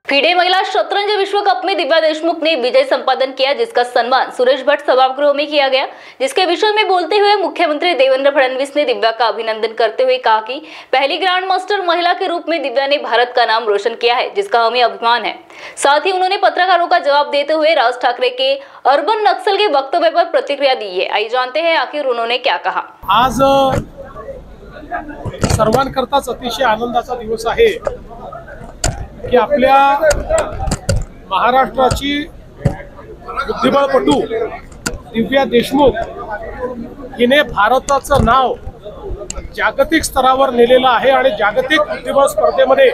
FIDE महिला शतरंज विश्व कप में दिव्या देशमुख ने विजय संपादन किया, जिसका सम्मान सुरेश भट्ट सभागृह में किया गया। जिसके विषय में बोलते हुए मुख्यमंत्री देवेंद्र फडणवीस ने दिव्या का अभिनंदन करते हुए कहा कि पहली ग्रैंड मास्टर महिला के रूप में दिव्या ने भारत का नाम रोशन किया है, जिसका हमें अभिमान है। साथ ही उन्होंने पत्रकारों का जवाब देते हुए राज ठाकरे के अर्बन नक्सल के वक्तव्य पर प्रतिक्रिया दी है। आइए जानते हैं आखिर उन्होंने क्या कहा। आज सर्वांकरताच अतिशय आनंदाचा दिवस आहे की आपल्या महाराष्ट्राची बुद्धिबळपटू दिव्या देशमुख हिने भारताचं नाव जागतिक स्तरावर नेलेलं आहे आणि जागतिक बुद्धिबळ स्पर्धेमध्ये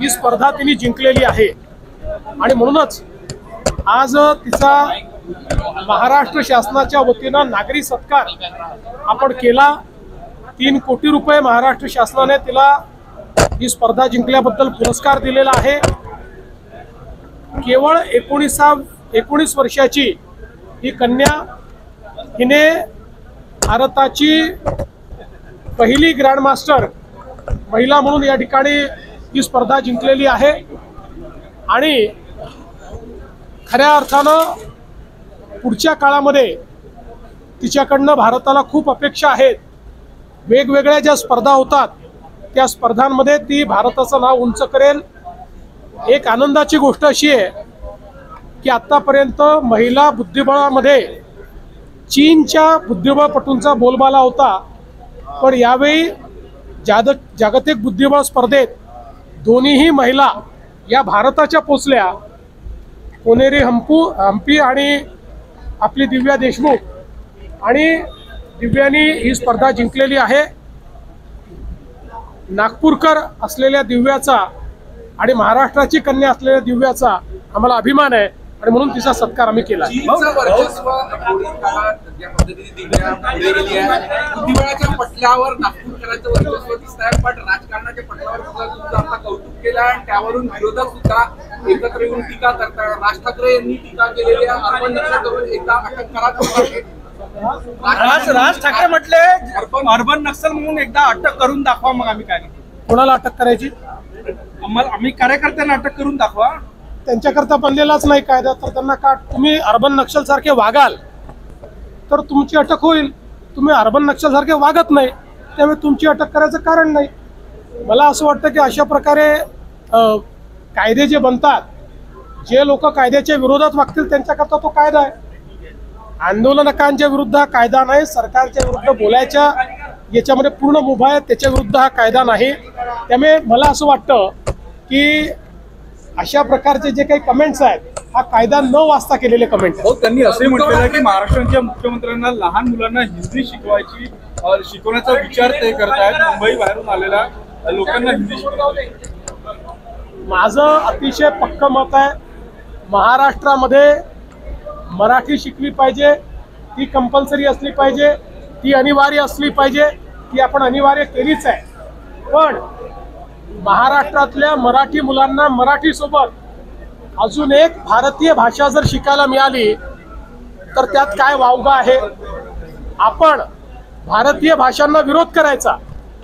ही स्पर्धा तिने जिंकलेली आहे। आणि म्हणूनच आज तिचा महाराष्ट्र शासनाच्या वतीने नागरी सत्कार आपण केला। 3 कोटी रुपये महाराष्ट्र शासनाने तिला ही स्पर्धा जिंकल्याबद्दल पुरस्कार दिलेला आहे। केवळ 19 वर्षाची ही कन्या हिने भारताची पहिली ग्रँड मास्टर महिला म्हणून या ठिकाणी ही स्पर्धा जिंकलेली आहे। आणि खऱ्या अर्थानं पुढच्या काळामध्ये तिच्याकडनं भारताला खूप अपेक्षा आहेत। वेगवेगळ्या ज्या स्पर्धा होतात त्या स्पर्धांमध्ये ती भारताचं नाव उंच करेल। एक आनंदाची गोष्ट अशी आहे की आतापर्यंत महिला बुद्धिबळामध्ये चीनच्या बुद्धिबळपटूंचा बोलबाला होता, पण यावेळी जागतिक बुद्धिबळ स्पर्धेत दोन्हीही महिला या भारताच्या पोचल्या। कोनेरी हम्पी आणि आपली दिव्या देशमुख, आणि दिव्यानी ही स्पर्धा जिंकलेली आहे। नागपूरकर असलेल्या दिव्याचा आणि महाराष्ट्राची कन्या असलेल्या दिव्याचा आम्हाला अभिमान आहे आणि म्हणून तिचा सत्कार आम्ही केला। बुद्धिबळाच्या पटलावर नागपूरकरांचं वर्चस्व दिसतंय, पण राजकारणाच्या पटलावर सुद्धा आता कौतुक केलं आणि त्यावरून विरोधक सुद्धा एकत्र येऊन टीका करतात। राज ठाकरे यांनी टीका केलेली आहे। अर्बन नक्षल करून एकदा अटक करा। राज ठाकरे म्हटले अर्बन नक्सल म्हणून एकदा अटक करून दाखवा। मग आम्ही काय कोणाला अटक करायची? आम्ही कार्यकर्त्यांना अटक करून दाखवा। त्यांच्याकरता बनलेलाच नाही कायदा, तर त्यांना का तुम्ही अर्बन नक्षल सारखे वागाल तर तुमची अटक होईल। तुम्ही अर्बन नक्षल सारखे वागत नाही, त्यामुळे तुमची अटक करायचं कारण नाही। मला असं वाटतं की अशा प्रकारे कायदे जे बनतात, जे लोक कायद्याच्या विरोधात वागतील त्यांच्याकरता तो कायदा आहे। आंदोलनकांच्या विरुद्ध हा कायदा नाही, सरकारच्या विरुद्ध बोलायच्या याच्यामध्ये पूर्ण मुभा आहे, त्याच्या विरुद्ध हा कायदा नाही। त्यामुळे मला असं वाटतं की अशा प्रकारचे जे काही कमेंट्स आहेत हा कायदा न वाचता केलेले कमेंट आहेत। त्यांनी असे म्हटलेलं की महाराष्ट्राच्या मुख्यमंत्र्यांना लहान मुलांना हिंदी शिकवण्याचा विचार ते करतायत। मुंबई बाहेरून आलेल्या लोकांना हिंदी शिकवण्याचा माझं अतिशय पक्क मत आहे, महाराष्ट्रामध्ये मराठी शिकली पाहिजे, ती कंपल्सरी असली पाहिजे, ती अनिवार्य असली पाहिजे, ती आपण अनिवार्य केलीच आहे। पण महाराष्ट्रातल्या मराठी मुलांना मराठी सोबत अजून एक भारतीय भाषा जर शिकायला मिळाली तर त्यात काय वावगं आहे? आपण भारतीय भाषांना विरोध करायचा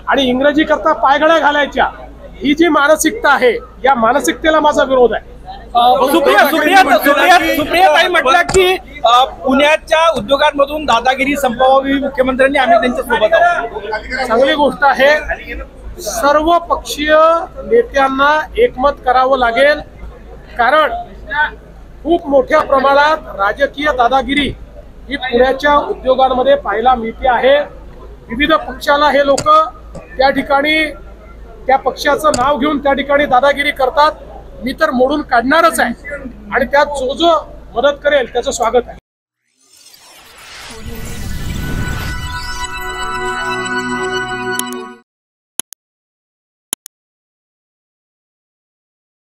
आणि इंग्रजी करता पायघड्या घालायच्या, ही जी मानसिकता आहे या मानसिकतेला माझा विरोध आहे। सुप्रियाताई म्हटलं की पुण्याच्या उद्योगांमधून दादागिरी संपवावी मुख्यमंत्र्यांनी, आम्ही त्यांच्या सोबत आहोत। चांगली गोष्ट आहे। सर्व पक्षीय नेत्यांना एकमत करावं लागेल, कारण खूप मोठ्या प्रमाणात राजकीय दादागिरी ही पुण्याच्या उद्योगांमध्ये पाहायला मिळते आहे। विविध पक्षाला हे लोक त्या ठिकाणी त्या पक्षाचं नाव घेऊन त्या ठिकाणी दादागिरी करतात। मी तर मोडून काढणारच आहे आणि त्यात जो मदत करेल त्याचं स्वागत आहे।